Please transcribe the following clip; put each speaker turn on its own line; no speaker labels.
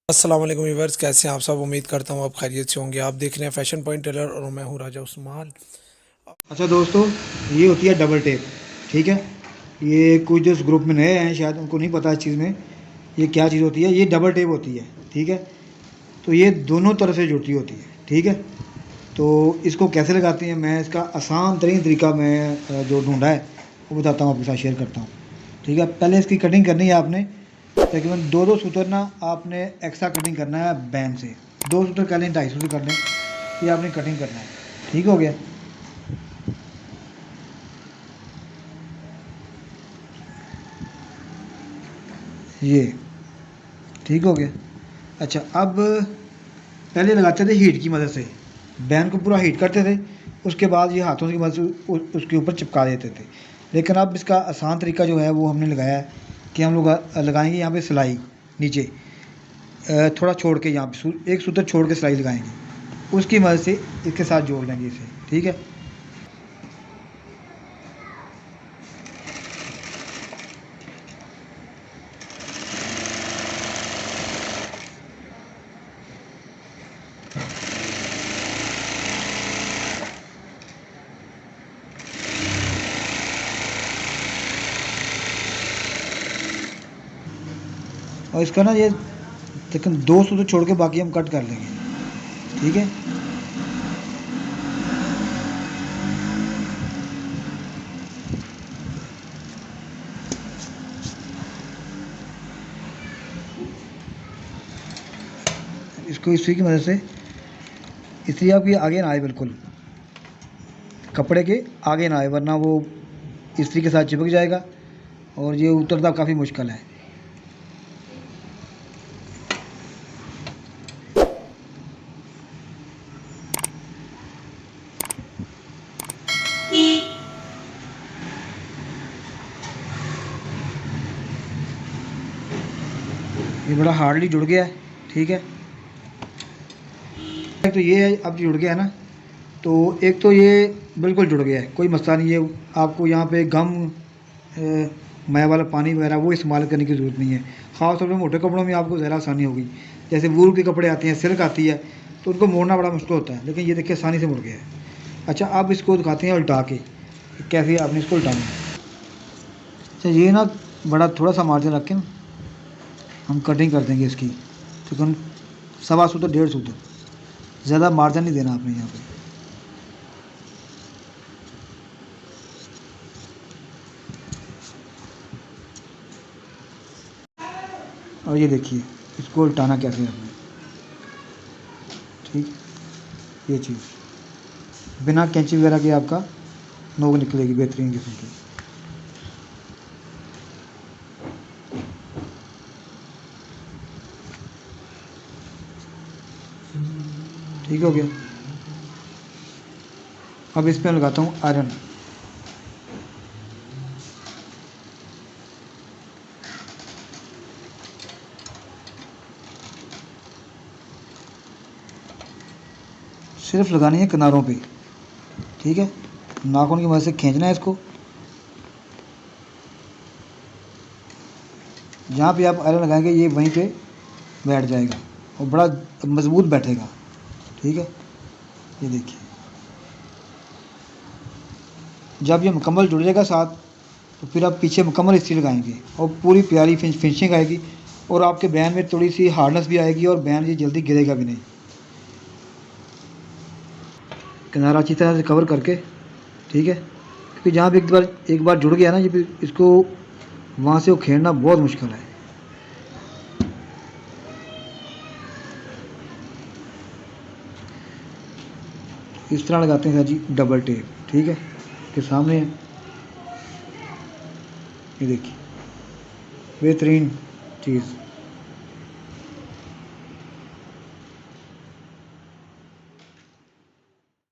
अस्सलाम वालेकुम व्यूअर्स, कैसे हैं आप सब। उम्मीद करता हूँ आप खैरियत से होंगे। आप देख रहे हैं फैशन पॉइंट टेलर और मैं हूँ राजा उस्मान।
अच्छा दोस्तों, ये होती है डबल टेप। ठीक है, ये कुछ जो इस ग्रुप में नए हैं शायद उनको नहीं पता इस चीज़ में ये क्या चीज़ होती है। ये डबल टेप होती है। ठीक है, तो ये दोनों तरफ से जुड़ती होती है। ठीक है, तो इसको कैसे लगाते हैं, मैं इसका आसान तरीन तरीका मैं जो ढूंढा है वो बताता हूँ, आपके साथ शेयर करता हूँ। ठीक है, पहले इसकी कटिंग करनी है आपने। तकरीबन दो दो सूत्र ना आपने एक्स्ट्रा कटिंग करना है बैन से। दो सूत्र कर लें, 250 से कर लें, ये आपने कटिंग करना है। ठीक हो गया। ये ठीक हो गया। अच्छा, अब पहले लगाते थे हीट की मदद से, बैन को पूरा हीट करते थे, उसके बाद ये हाथों की मदद से उसके ऊपर चिपका देते थे। लेकिन अब इसका आसान तरीका जो है वो हमने लगाया है कि हम लोग लगाएंगे यहाँ पे सिलाई नीचे, थोड़ा छोड़ के, यहाँ पे एक सूत्र छोड़ के सिलाई लगाएंगे, उसकी मदद से इसके साथ जोड़ लेंगे इसे। ठीक है, और इसका ना ये तकरीबन दो सूत्र छोड़ के बाकी हम कट कर लेंगे। ठीक है, इसको इसी की मदद से, इसलिए आप ये आगे ना आए, बिल्कुल कपड़े के आगे ना आए, वरना वो इस्त्री के साथ चिपक जाएगा और ये उतरना काफ़ी मुश्किल है। ये बड़ा हार्डली जुड़ गया है। ठीक है, एक तो ये है, अब जुड़ गया है ना, तो एक तो ये बिल्कुल जुड़ गया है, कोई मसला नहीं है। आपको यहाँ पे गम मैं वाला पानी वगैरह वो इस्तेमाल करने की ज़रूरत नहीं है। ख़ास तौर पे मोटे कपड़ों में आपको ज़रा आसानी होगी। जैसे वूल के कपड़े आते हैं, सिल्क आती है, तो उनको मोड़ना बड़ा मुश्किल होता है, लेकिन ये देखिए आसानी से मुड़ गया है। अच्छा, अब इसको दिखाते हैं उल्टा के कैसे आपने इसको उल्टाना है। अच्छा, ये ना बड़ा थोड़ा सा मार्जिन रख के ना हम कटिंग कर देंगे इसकी, तकरीबन सवा सूत्र 1.5 सूत्र, ज़्यादा मार्जिन नहीं देना आपने यहाँ पे। और ये देखिए इसको उल्टाना कैसे है आपने। ठीक, ये चीज़ बिना कैंची वगैरह के आपका नोक निकलेगी बेहतरीन किस्म की। ठीक हो गया। अब इस पर लगाता हूँ आयरन। सिर्फ लगानी है किनारों पे। ठीक है, नाखून की मदद से खींचना है इसको। जहाँ पे आप आयरन लगाएंगे ये वहीं पे बैठ जाएगा और बड़ा मज़बूत बैठेगा। ठीक है, ये देखिए जब ये मुकम्मल जुड़ जाएगा साथ, तो फिर आप पीछे मुकम्मल इस्त्री लगाएंगे और पूरी प्यारी फिनिशिंग आएगी और आपके बैन में थोड़ी सी हार्डनेस भी आएगी और बैन ये जल्दी गिरेगा भी नहीं। किनारा अच्छी तरह से कवर करके। ठीक है, क्योंकि जहाँ भी एक बार जुड़ गया ना, ये फिर इसको वहाँ से उखेड़ना बहुत मुश्किल है। इस तरह लगाते हैं जी डबल टेप। ठीक है, के सामने ये देखिए बेहतरीन चीज़।